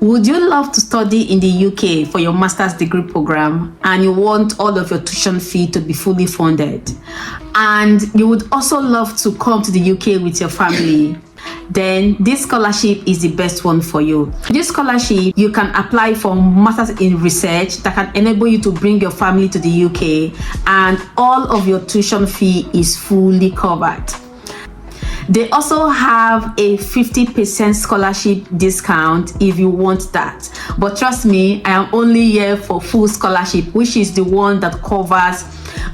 Would you love to study in the UK for your master's degree program and you want all of your tuition fee to be fully funded? And you would also love to come to the UK with your family? Then this scholarship is the best one for you. This scholarship, you can apply for Masters in Research that can enable you to bring your family to the UK, and all of your tuition fee is fully covered. They also have a 50% scholarship discount if you want that. But trust me, I am only here for full scholarship, which is the one that covers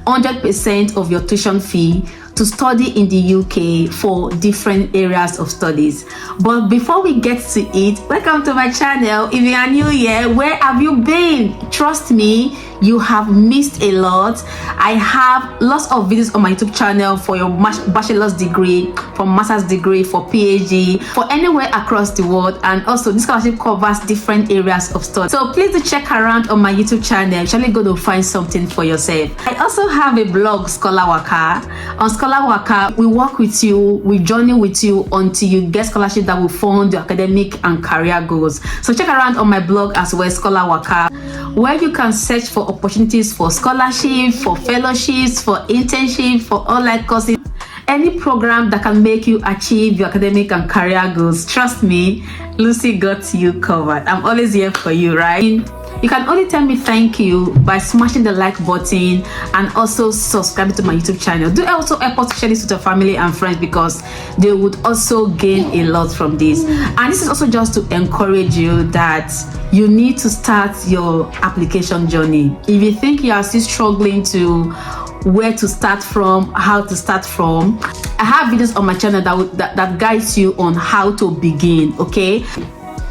100% of your tuition fee to study in the UK for different areas of studies. But before we get to it, welcome to my channel. If you are new here, where have you been? Trust me, you have missed a lot. I have lots of videos on my YouTube channel for your bachelor's degree, for master's degree, for PhD, for anywhere across the world. And also this scholarship covers different areas of study. So please do check around on my YouTube channel. You're surely going to find something for yourself. I also have a blog, ScholarWaka. On ScholarWaka, we work with you, we journey with you until you get scholarship that will fund your academic and career goals. So check around on my blog as well, ScholarWaka, where you can search for opportunities for scholarship, for fellowships, for internship, for online courses, any program that can make you achieve your academic and career goals. Trust me, Lucy got you covered. I'm always here for you, right? You can only tell me thank you by smashing the like button and also subscribing to my YouTube channel. Do also help us to share this with your family and friends, because they would also gain a lot from this. And this is also just to encourage you that you need to start your application journey. If you think you are still struggling to where to start from, how to start from, I have videos on my channel that guides you on how to begin, okay?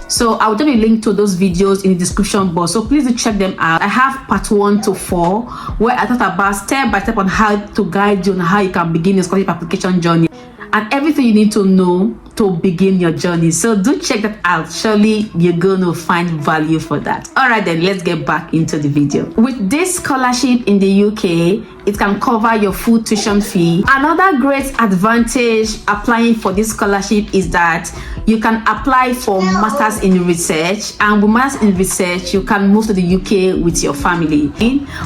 So I'll drop a link to those videos in the description box, so please do check them out. I have part 1 to 4 where I talked about step by step on how to guide you on how you can begin your scholarship application journey and everything you need to know to begin your journey. So do check that out. Surely you're going to find value for that. All right, then let's get back into the video. With this scholarship in the UK, it can cover your full tuition fee. Another great advantage applying for this scholarship is that you can apply for Masters in Research, and with Masters in Research, you can move to the UK with your family.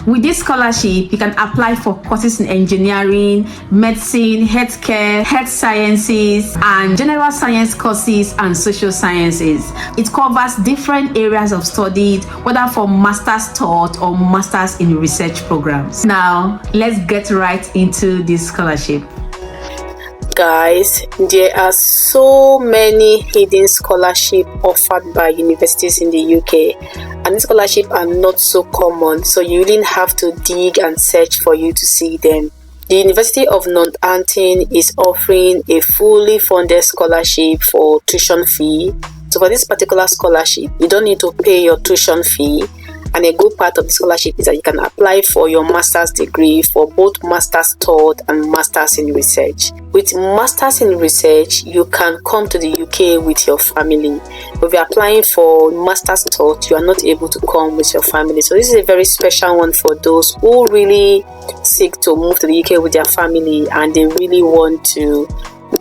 With this scholarship, you can apply for courses in engineering, medicine, healthcare, health sciences, and general science courses and social sciences. It covers different areas of study, whether for masterstaught or Masters in Research programs. Now, let's get right into this scholarship. Guys, there are so many hidden scholarships offered by universities in the UK, and these scholarships are not so common, so you really have to dig and search for you to see them. The University of Nottingham is offering a fully funded scholarship for tuition fee. So for this particular scholarship, you don't need to pay your tuition fee. And a good part of the scholarship is that you can apply for your master's degree for both masterstaught and masters in research. With masters in research, you can come to the UK with your family. If you're applying for masterstaught, you are not able to come with your family. So this is a very special one for those who really seek to move to the UK with their family and they really want to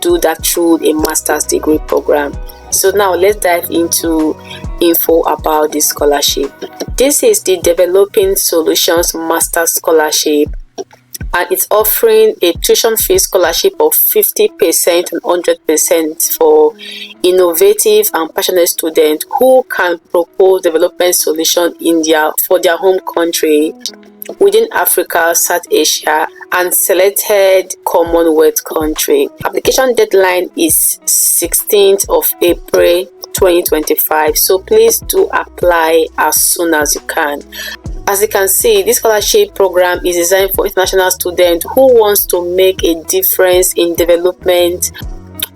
do that through a master's degree program. So now let's dive into info about this scholarship. This is the Developing Solutions Master Scholarship, and it's offering a tuition fee scholarship of 50% and 100% for innovative and passionate students who can propose development solutions for their home country, within Africa, South Asia, and selected Commonwealth country. Application deadline is 16th of April 2025, so please do apply as soon as you can. As you can see, this scholarship program is designed for international students who wants to make a difference in development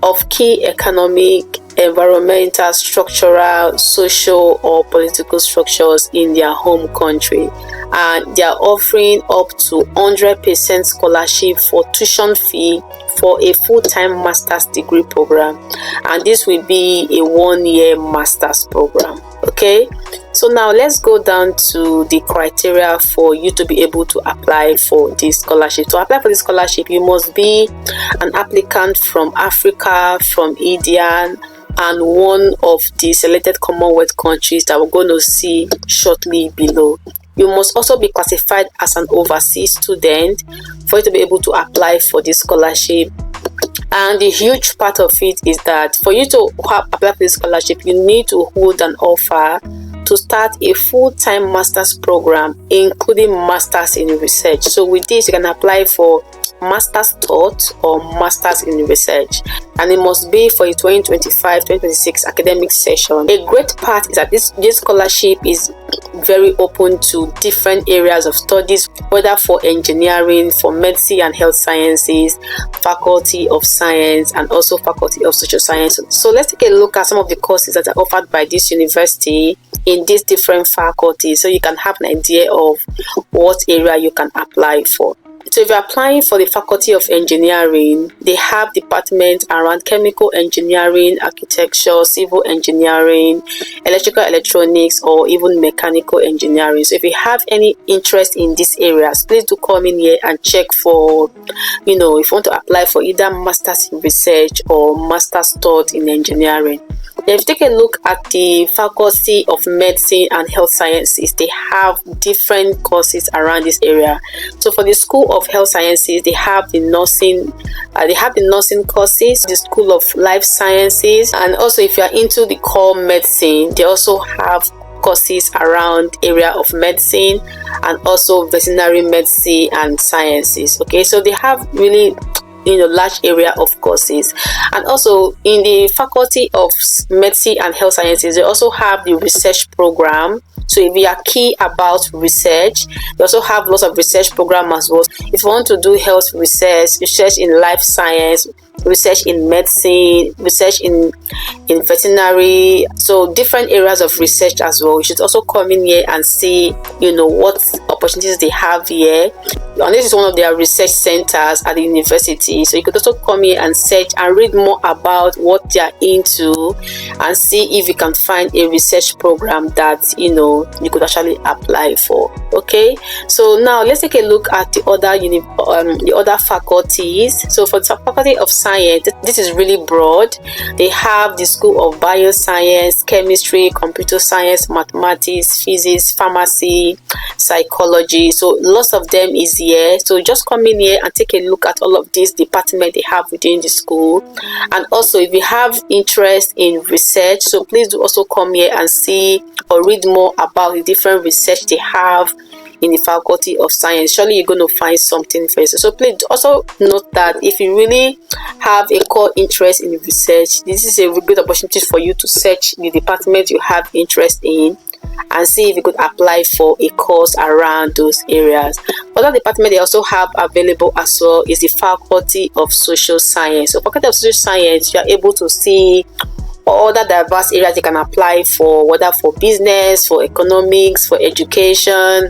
of key economic, environmental, structural, social, or political structures in their home country. And they are offering up to 100% scholarship for tuition fee for a full-time master's degree program, and this will be a 1-year master's program. Okay, so now let's go down to the criteria for you to be able to apply for this scholarship. To apply for this scholarship, you must be an applicant from Africa, from India, and one of the selected Commonwealth countries that we're going to see shortly below. You must also be classified as an overseas student for you to be able to apply for this scholarship. And the huge part of it is that for you to apply for this scholarship, you need to hold an offer to start a full-time master's program, including masters in research. So with this, you can apply for masterstaught or masters in research, and it must be for a 2025-2026 academic session. A great part is that this scholarship is very open to different areas of studies, whether for engineering, for medicine and health sciences, faculty of science, and also faculty of social science. So let's take a look at some of the courses that are offered by this university in these different faculties, so you can have an idea of what area you can apply for. So if you're applying for the Faculty of Engineering, they have departments around chemical engineering, architecture, civil engineering, electrical electronics, or even mechanical engineering. So if you have any interest in these areas, please do come in here and check for, if you want to apply for either Masters in Research or Masterstaught in Engineering. Then if you take a look at the Faculty of Medicine and Health Sciences, they have different courses around this area. So for the School of Health Sciences, they have the nursing courses, the School of Life Sciences, and also if you are into the core medicine, they also have courses around area of medicine and also veterinary medicine and sciences. Okay, so they have really large area of courses. And also in the Faculty of Medicine and Health Sciences, they also have the research program. So if you are key about research, they also have lots of research program as well. If you want to do health research in life science, research in medicine, research in veterinary, so different areas of research as well, you should also come in here and see what opportunities they have here. And this is one of their research centers at the university, so you could also come here and search and read more about what they are into and see if you can find a research program that you could actually apply for. Okay, so now let's take a look at the other faculties. So for the Faculty of Science, this is really broad. They have the School of Bioscience, Chemistry, Computer Science, Mathematics, Physics, Pharmacy, Psychology. So lots of them is here. So just come in here and take a look at all of these departments they have within the school. And also if you have interest in research, so please do also come here and see or read more about the different research they have in the Faculty of Science. Surely you're going to find something for you. So please also note that if you really have a core interest in research, this is a good opportunity for you to search the department you have interest in and see if you could apply for a course around those areas. Other department they also have available as well is the Faculty of Social Science. So Faculty of Social Science, you are able to see all the diverse areas you can apply for, whether for business, for economics, for education,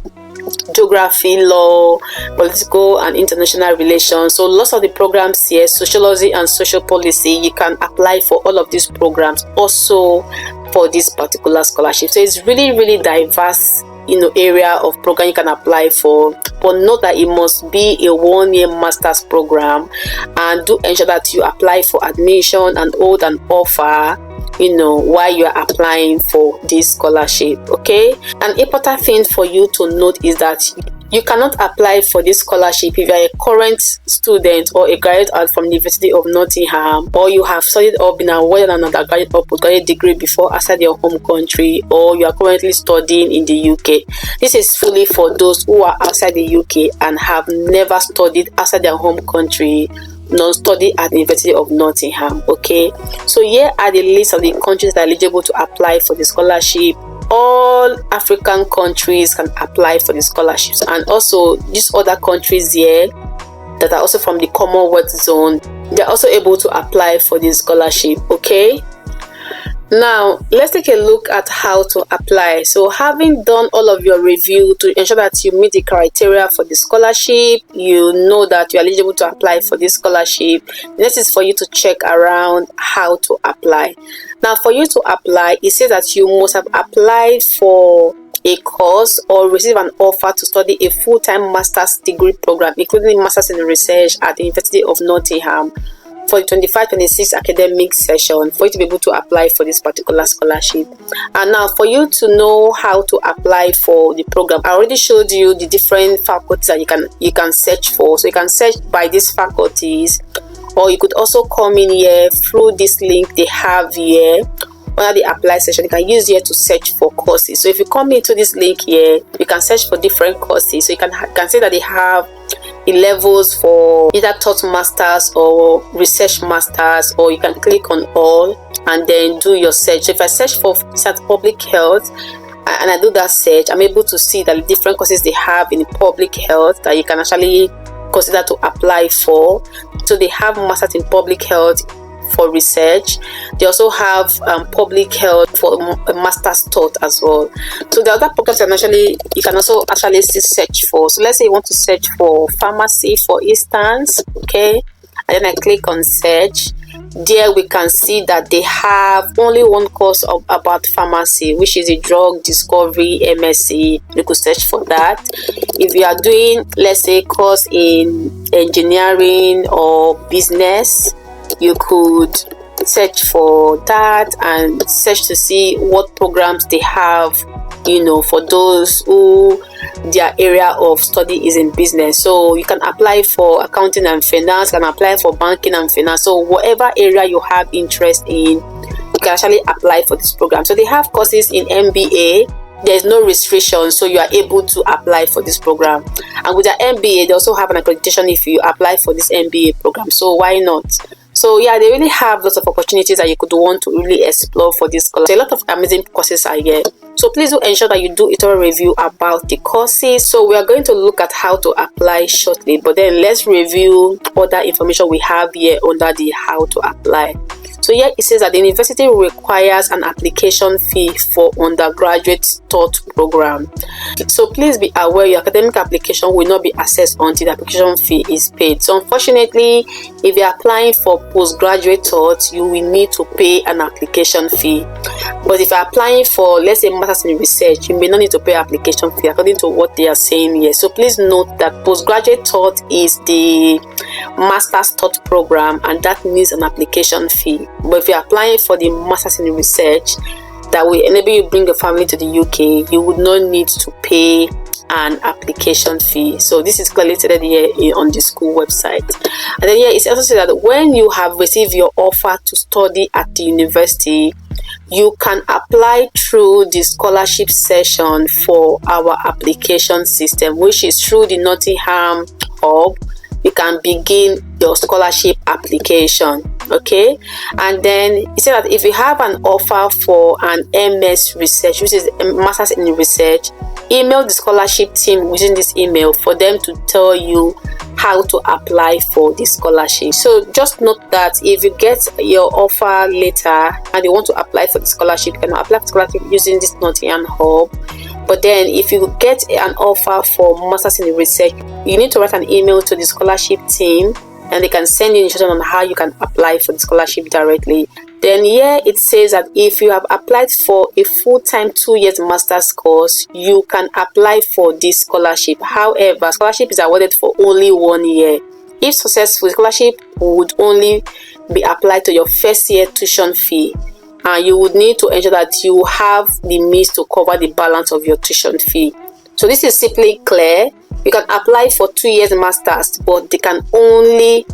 geography, law, political and international relations. So lots of the programs here, sociology and social policy, you can apply for all of these programs also for this particular scholarship. So it's really diverse area of program you can apply for, but note that it must be a 1-year master's program, and do ensure that you apply for admission and hold an offer while you are applying for this scholarship. Okay, an important thing for you to note is that you cannot apply for this scholarship if you are a current student or a graduate from the University of Nottingham, or you have studied or been awarded an undergraduate or postgraduate degree before outside your home country, or you are currently studying in the UK. This is fully for those who are outside the UK and have never studied outside their home country, non-study at the University of Nottingham. Okay, so here are the list of the countries that are eligible to apply for the scholarship. All African countries can apply for the scholarships, and also these other countries here that are also from the Commonwealth zone, they're also able to apply for this scholarship. Okay, now let's take a look at how to apply. So having done all of your review to ensure that you meet the criteria for the scholarship, you know that you're eligible to apply for this scholarship. Next is for you to check around how to apply. Now for you to apply, it says that you must have applied for a course or receive an offer to study a full-time master's degree program, including Masters in Research at the University of Nottingham, for the 25-26 academic session for you to be able to apply for this particular scholarship. And now, for you to know how to apply for the program, I already showed you the different faculties that you can search for. So you can search by these faculties, or you could also come in here through this link they have here under the apply section. You can use here to search for courses. So if you come into this link here, you can search for different courses. So you can say that they have the levels for either taught masters or research masters, or you can click on all and then do your search. So if I search for public health and I do that search, I'm able to see that the different courses they have in public health that you can actually consider to apply for. So they have masters in public health for research. They also have public health for a masterstaught as well. So the other programs you can also actually search for. So let's say you want to search for pharmacy, for instance, okay, and then I click on search. There we can see that they have only one course about pharmacy, which is a drug discovery MSc. You could search for that. If you are doing, let's say, course in engineering or business, you could search for that and search to see what programs they have, for those who their area of study is in business. So you can apply for accounting and finance, can apply for banking and finance. So whatever area you have interest in, you can actually apply for this program. So they have courses in MBA. There's no restriction, so you are able to apply for this program. And with their MBA, they also have an accreditation if you apply for this MBA program. So why not? So yeah, they really have lots of opportunities that you could want to really explore for this scholarship. A lot of amazing courses are here. So please do ensure that you do a thorough review about the courses. So we are going to look at how to apply shortly, but then let's review other information we have here under the how to apply. So here it says that the university requires an application fee for undergraduate taught program. So please be aware your academic application will not be assessed until the application fee is paid. So unfortunately, if you're applying for postgraduate taught, you will need to pay an application fee. But if you're applying for, let's say, masters in research, you may not need to pay application fee according to what they are saying here. So please note that postgraduate taught is the masterstaught program, and that needs an application fee. But if you're applying for the masters in research that will enable you bring your family to the UK, you would not need to pay an application fee. So this is clearly stated here on the school website. And then here it's also said that when you have received your offer to study at the university, you can apply through the scholarship session for our application system, which is through the Nottingham hub. You can begin your scholarship application, okay? And then it said that if you have an offer for an MS research, which is a master's in research, email the scholarship team using this email for them to tell you how to apply for the scholarship. So just note that if you get your offer later and you want to apply for the scholarship, you can apply for the scholarship using this Nottingham hub. But then if you get an offer for masters in research, you need to write an email to the scholarship team and they can send you instructions on how you can apply for the scholarship directly. Then here it says that if you have applied for a full-time 2 years master's course, you can apply for this scholarship. However, scholarship is awarded for only 1 year. If successful, scholarship would only be applied to your first year tuition fee, and you would need to ensure that you have the means to cover the balance of your tuition fee. So this is simply clear. You can apply for 2 years masters, but they can only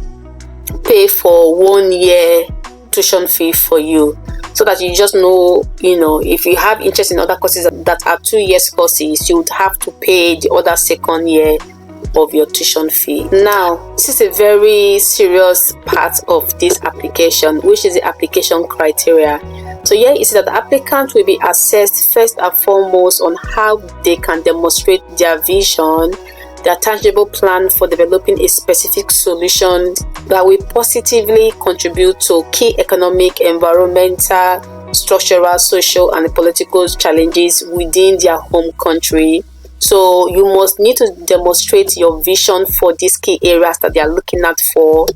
pay for 1 year tuition fee for you, so that you just know, if you have interest in other courses that are 2 years courses, you would have to pay the other second year of your tuition fee. Now, this is a very serious part of this application, which is the application criteria. So here it says that the applicant will be assessed first and foremost on how they can demonstrate their vision, their tangible plan for developing a specific solution that will positively contribute to key economic, environmental, structural, social, and political challenges within their home country. So you must need to demonstrate your vision for these key areas that they are looking at for.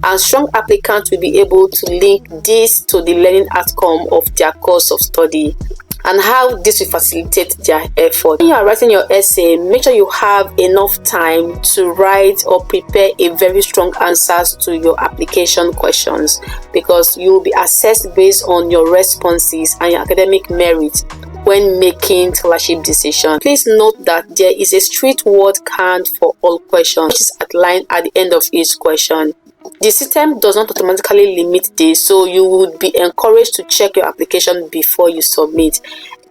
And strong applicants will be able to link this to the learning outcome of their course of study. and how this will facilitate their effort. When you are writing your essay, make sure you have enough time to write or prepare a very strong answers to your application questions, because you will be assessed based on your responses and your academic merit when making scholarship decision. Please note that there is a strict word count for all questions, which is outlined at the end of each question. The system does not automatically limit this, so you would be encouraged to check your application before you submit.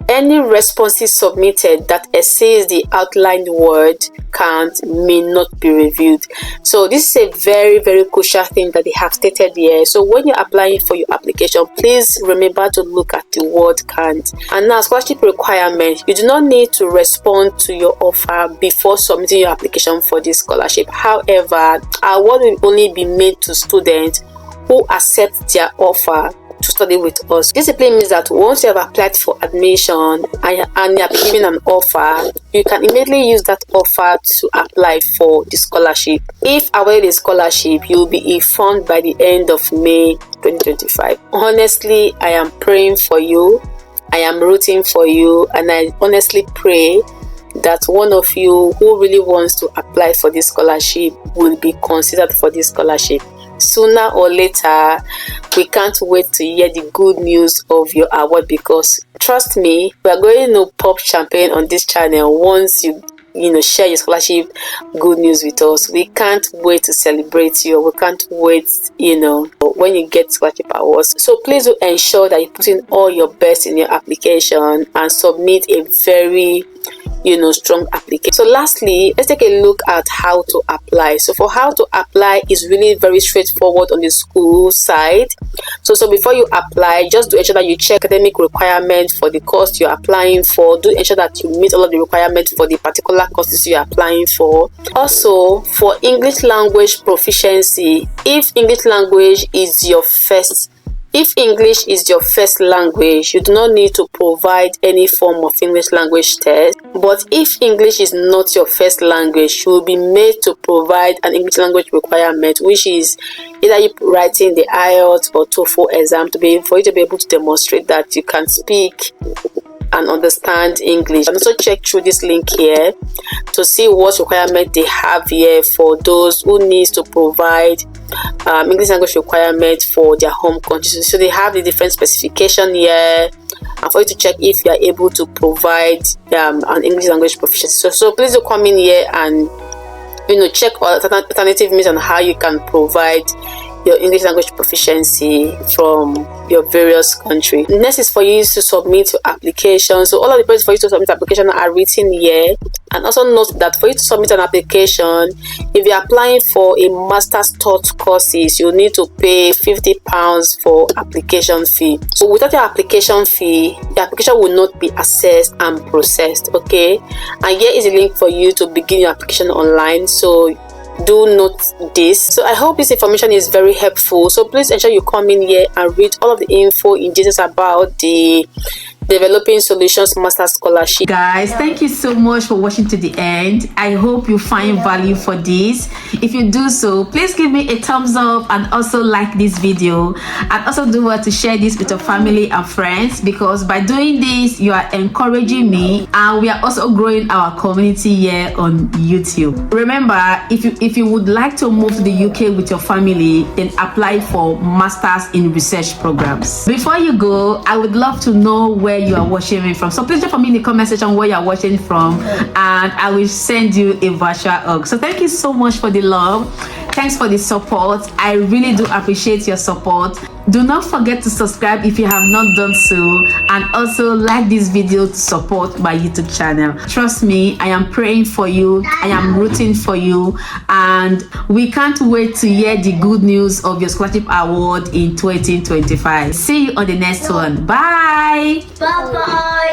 Any responses submitted that exceeds the outlined word count may not be reviewed. So this is a very crucial thing that they have stated here. So when you're applying for your application, please remember to look at the word count. And now, scholarship requirement: you do not need to respond to your offer before submitting your application for this scholarship. However, award will only be made to students who accept their offer to study with us. This simply means that once you have applied for admission and you have been given an offer, you can immediately use that offer to apply for the scholarship. If awarded a scholarship, you will be informed by the end of May 2025. Honestly, I am praying for you, I am rooting for you, and I honestly pray that one of you who really wants to apply for this scholarship will be considered for this scholarship. Sooner or later, we can't wait to hear the good news of your award, because trust me, we are going to pop champagne on this channel once you share your scholarship good news with us. We can't wait to celebrate you. We can't wait, when you get scholarship awards. So please do ensure that you put in all your best in your application and submit a very strong application. So lastly, let's take a look at how to apply. So for how to apply is really very straightforward on the school side. So before you apply, just do ensure that you check academic requirements for the course you're applying for. Do ensure that you meet all of the requirements for the particular courses you're applying for. Also, for English language proficiency, if English is your first language, you do not need to provide any form of English language test. But if English is not your first language, you will be made to provide an English language requirement, which is either you writing the IELTS or TOEFL exam for you to be able to demonstrate that you can speak and understand English. And also check through this link here to see what requirement they have here for those who needs to provide English language requirement for their home country. So they have the different specification here, and for you to check if you are able to provide an English language proficiency. So please do come in here and check alternative means on how you can provide your English language proficiency from your various country. Next is for you to submit your application. So all of the process for you to submit application are written here. And also note that for you to submit an application, if you're applying for a masterstaught courses, you need to pay £50 for application fee. So without your application fee, the application will not be assessed and processed. Okay, and here is a link for you to begin your application online. So do note this. So I hope this information is very helpful. So please ensure you come in here and read all of the info in details about the Developing Solutions Master Scholarship. Guys, thank you so much for watching to the end. I hope you find value for this. If you do so, please give me a thumbs up and also like this video, and also do well to share this with your family and friends, because by doing this you are encouraging me, and we are also growing our community here on YouTube. Remember, if you would like to move to the UK with your family, then apply for Masters in Research programs. Before you go, I would love to know where you are watching me from. So please drop for me in the comment section where you are watching from, and I will send you a virtual hug. So thank you so much for the love. Thanks for the support. I really do appreciate your support. Do not forget to subscribe if you have not done so, and also like this video to support my YouTube channel. Trust me, I am praying for you, I am rooting for you, and we can't wait to hear the good news of your scholarship award in 2025. See you on the next one. Bye. Bye bye.